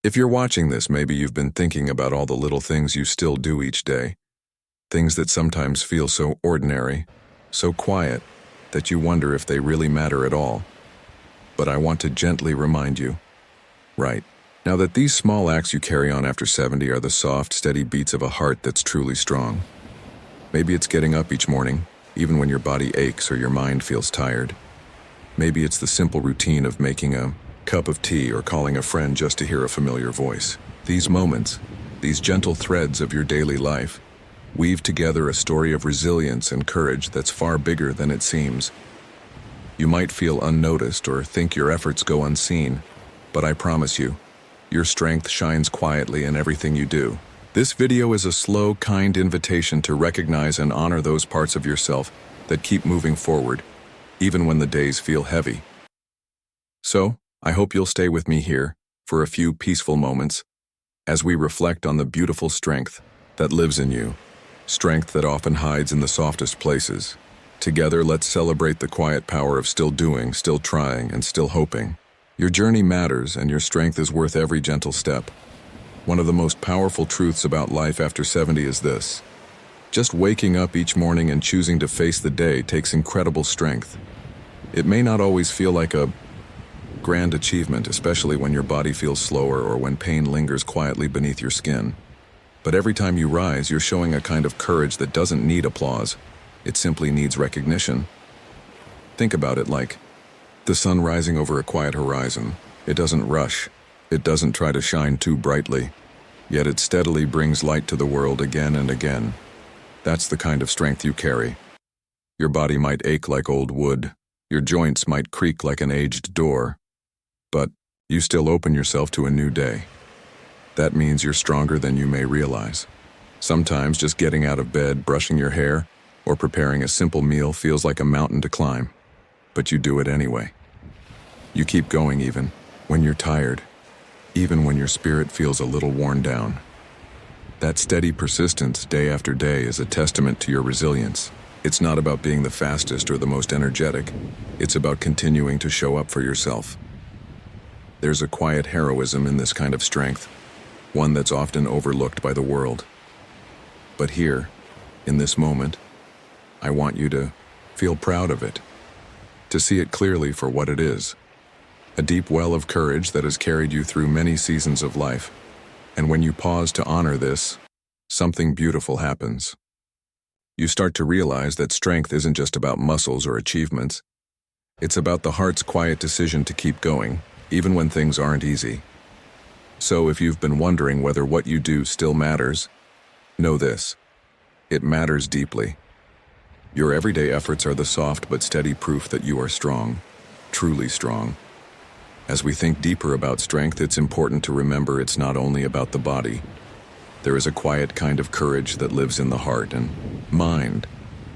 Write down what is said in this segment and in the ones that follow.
If you're watching this, maybe you've been thinking about all the little things you still do each day. Things that sometimes feel so ordinary, so quiet, that you wonder if they really matter at all. But I want to gently remind you, right, now that these small acts you carry on after 70 are the soft, steady beats of a heart that's truly strong. Maybe it's getting up each morning, even when your body aches or your mind feels tired. Maybe it's the simple routine of making a cup of tea or calling a friend just to hear a familiar voice. These moments, these gentle threads of your daily life, weave together a story of resilience and courage that's far bigger than it seems. You might feel unnoticed or think your efforts go unseen, but I promise you, your strength shines quietly in everything you do. This video is a slow, kind invitation to recognize and honor those parts of yourself that keep moving forward, even when the days feel heavy. So, I hope you'll stay with me here for a few peaceful moments as we reflect on the beautiful strength that lives in you, strength that often hides in the softest places. Together, let's celebrate the quiet power of still doing, still trying, and still hoping. Your journey matters, and your strength is worth every gentle step. One of the most powerful truths about life after 70 is this: just waking up each morning and choosing to face the day takes incredible strength. It may not always feel like a grand achievement, especially when your body feels slower or when pain lingers quietly beneath your skin. But every time you rise, you're showing a kind of courage that doesn't need applause. It simply needs recognition. Think about it like the sun rising over a quiet horizon. It doesn't rush. It doesn't try to shine too brightly. Yet it steadily brings light to the world again and again. That's the kind of strength you carry. Your body might ache like old wood. Your joints might creak like an aged door. But you still open yourself to a new day. That means you're stronger than you may realize. Sometimes just getting out of bed, brushing your hair, or preparing a simple meal feels like a mountain to climb. But you do it anyway. You keep going even when you're tired, even when your spirit feels a little worn down. That steady persistence day after day is a testament to your resilience. It's not about being the fastest or the most energetic. It's about continuing to show up for yourself. There's a quiet heroism in this kind of strength, one that's often overlooked by the world. But here, in this moment, I want you to feel proud of it, to see it clearly for what it is. A deep well of courage that has carried you through many seasons of life. And when you pause to honor this, something beautiful happens. You start to realize that strength isn't just about muscles or achievements. It's about the heart's quiet decision to keep going, even when things aren't easy. So if you've been wondering whether what you do still matters, know this: it matters deeply. Your everyday efforts are the soft but steady proof that you are strong, truly strong. As we think deeper about strength, it's important to remember it's not only about the body. There is a quiet kind of courage that lives in the heart and mind,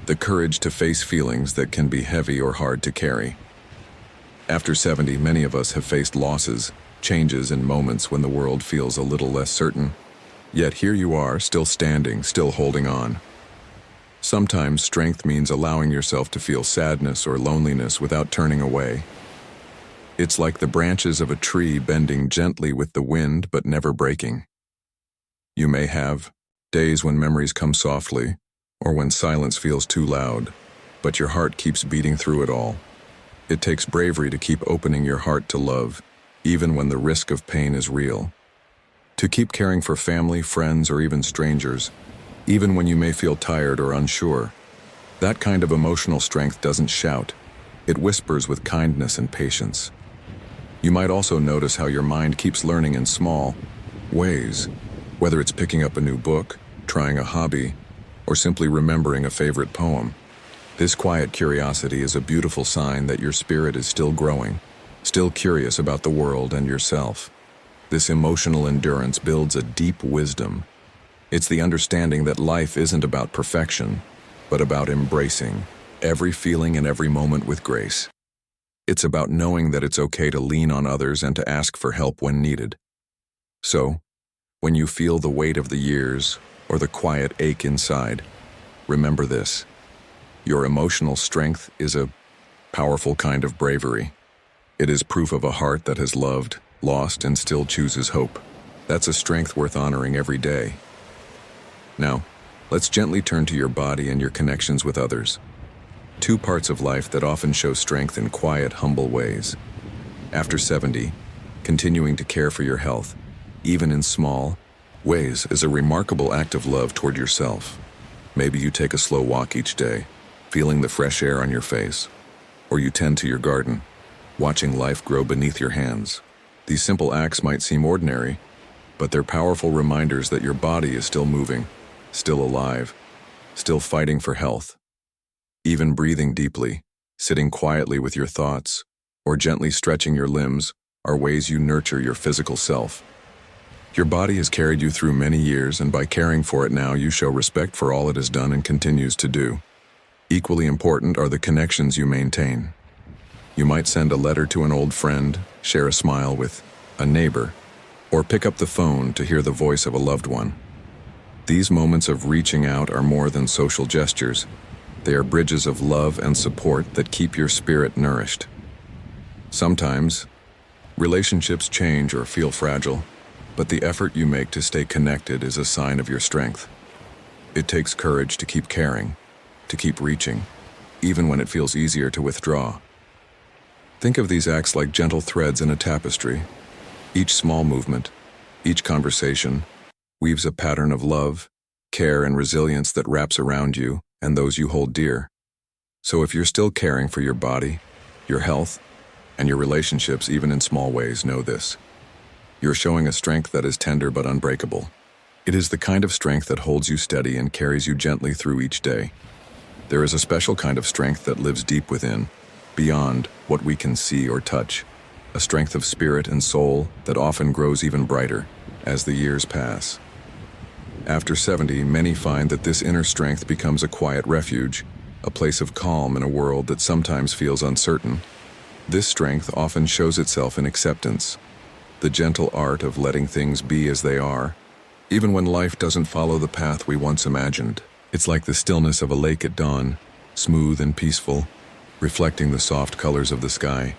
the courage to face feelings that can be heavy or hard to carry. After 70, many of us have faced losses, changes, and moments when the world feels a little less certain. Yet here you are, still standing, still holding on. Sometimes strength means allowing yourself to feel sadness or loneliness without turning away. It's like the branches of a tree bending gently with the wind but never breaking. You may have days when memories come softly, or when silence feels too loud, but your heart keeps beating through it all. It takes bravery to keep opening your heart to love, even when the risk of pain is real. To keep caring for family, friends, or even strangers, even when you may feel tired or unsure. That kind of emotional strength doesn't shout. It whispers with kindness and patience. You might also notice how your mind keeps learning in small ways, whether it's picking up a new book, trying a hobby, or simply remembering a favorite poem. This quiet curiosity is a beautiful sign that your spirit is still growing, still curious about the world and yourself. This emotional endurance builds a deep wisdom. It's the understanding that life isn't about perfection, but about embracing every feeling and every moment with grace. It's about knowing that it's okay to lean on others and to ask for help when needed. So, when you feel the weight of the years or the quiet ache inside, remember this: your emotional strength is a powerful kind of bravery. It is proof of a heart that has loved, lost, and still chooses hope. That's a strength worth honoring every day. Now, let's gently turn to your body and your connections with others. Two parts of life that often show strength in quiet, humble ways. After 70, continuing to care for your health, even in small ways, is a remarkable act of love toward yourself. Maybe you take a slow walk each day, feeling the fresh air on your face, or you tend to your garden, watching life grow beneath your hands. These simple acts might seem ordinary, but they're powerful reminders that your body is still moving, still alive, still fighting for health. Even breathing deeply, sitting quietly with your thoughts, or gently stretching your limbs are ways you nurture your physical self. Your body has carried you through many years, and by caring for it now, you show respect for all it has done and continues to do. Equally important are the connections you maintain. You might send a letter to an old friend, share a smile with a neighbor, or pick up the phone to hear the voice of a loved one. These moments of reaching out are more than social gestures. They are bridges of love and support that keep your spirit nourished. Sometimes, relationships change or feel fragile, but the effort you make to stay connected is a sign of your strength. It takes courage to keep caring, to keep reaching, even when it feels easier to withdraw. Think of these acts like gentle threads in a tapestry. Each small movement, each conversation, weaves a pattern of love, care, and resilience that wraps around you and those you hold dear. So if you're still caring for your body, your health, and your relationships, even in small ways, know this. You're showing a strength that is tender but unbreakable. It is the kind of strength that holds you steady and carries you gently through each day. There is a special kind of strength that lives deep within, beyond what we can see or touch. A strength of spirit and soul that often grows even brighter as the years pass. After 70, many find that this inner strength becomes a quiet refuge, a place of calm in a world that sometimes feels uncertain. This strength often shows itself in acceptance, the gentle art of letting things be as they are, even when life doesn't follow the path we once imagined. It's like the stillness of a lake at dawn, smooth and peaceful, reflecting the soft colors of the sky.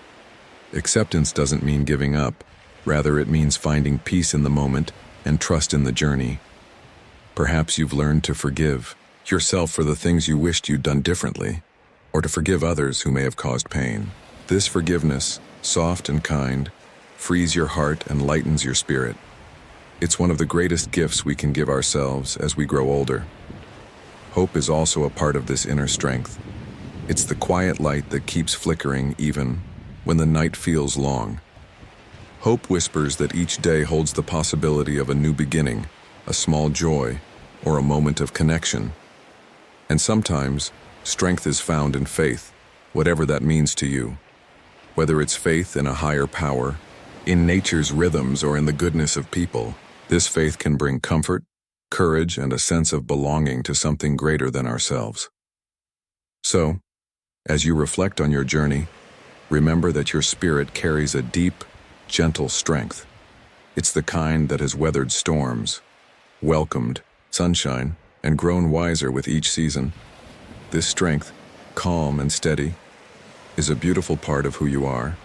Acceptance doesn't mean giving up. Rather, it means finding peace in the moment and trust in the journey. Perhaps you've learned to forgive yourself for the things you wished you'd done differently, or to forgive others who may have caused pain. This forgiveness, soft and kind, frees your heart and lightens your spirit. It's one of the greatest gifts we can give ourselves as we grow older. Hope is also a part of this inner strength. It's the quiet light that keeps flickering even when the night feels long. Hope whispers that each day holds the possibility of a new beginning, a small joy, or a moment of connection. And sometimes, strength is found in faith, whatever that means to you. Whether it's faith in a higher power, in nature's rhythms, or in the goodness of people, this faith can bring comfort, courage, and a sense of belonging to something greater than ourselves. So, as you reflect on your journey, remember that your spirit carries a deep, gentle strength. It's the kind that has weathered storms, welcomed sunshine, and grown wiser with each season. This strength, calm and steady, is a beautiful part of who you are.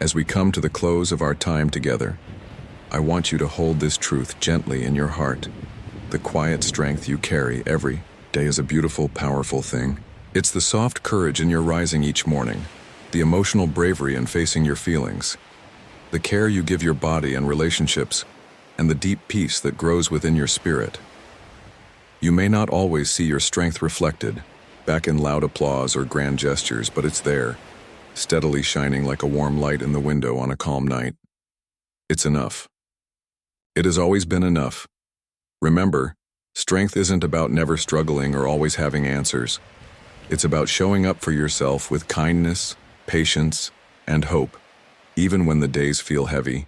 As we come to the close of our time together, I want you to hold this truth gently in your heart. The quiet strength you carry every day is a beautiful, powerful thing. It's the soft courage in your rising each morning, the emotional bravery in facing your feelings, the care you give your body and relationships, and the deep peace that grows within your spirit. You may not always see your strength reflected back in loud applause or grand gestures, but it's there, steadily shining like a warm light in the window on a calm night. It's enough. It has always been enough. Remember, strength isn't about never struggling or always having answers. It's about showing up for yourself with kindness, patience, and hope, even when the days feel heavy.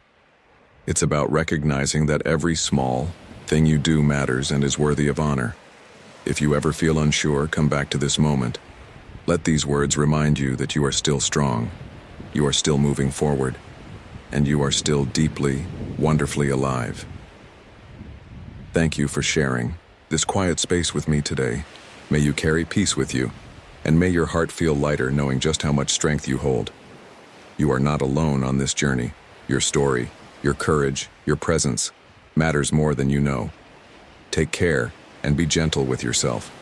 It's about recognizing that every small thing you do matters and is worthy of honor. If you ever feel unsure, come back to this moment. Let these words remind you that you are still strong, you are still moving forward, and you are still deeply, wonderfully alive. Thank you for sharing this quiet space with me today. May you carry peace with you, and may your heart feel lighter knowing just how much strength you hold. You are not alone on this journey. Your story, Your courage, your presence, matters more than you know. Take care and be gentle with yourself.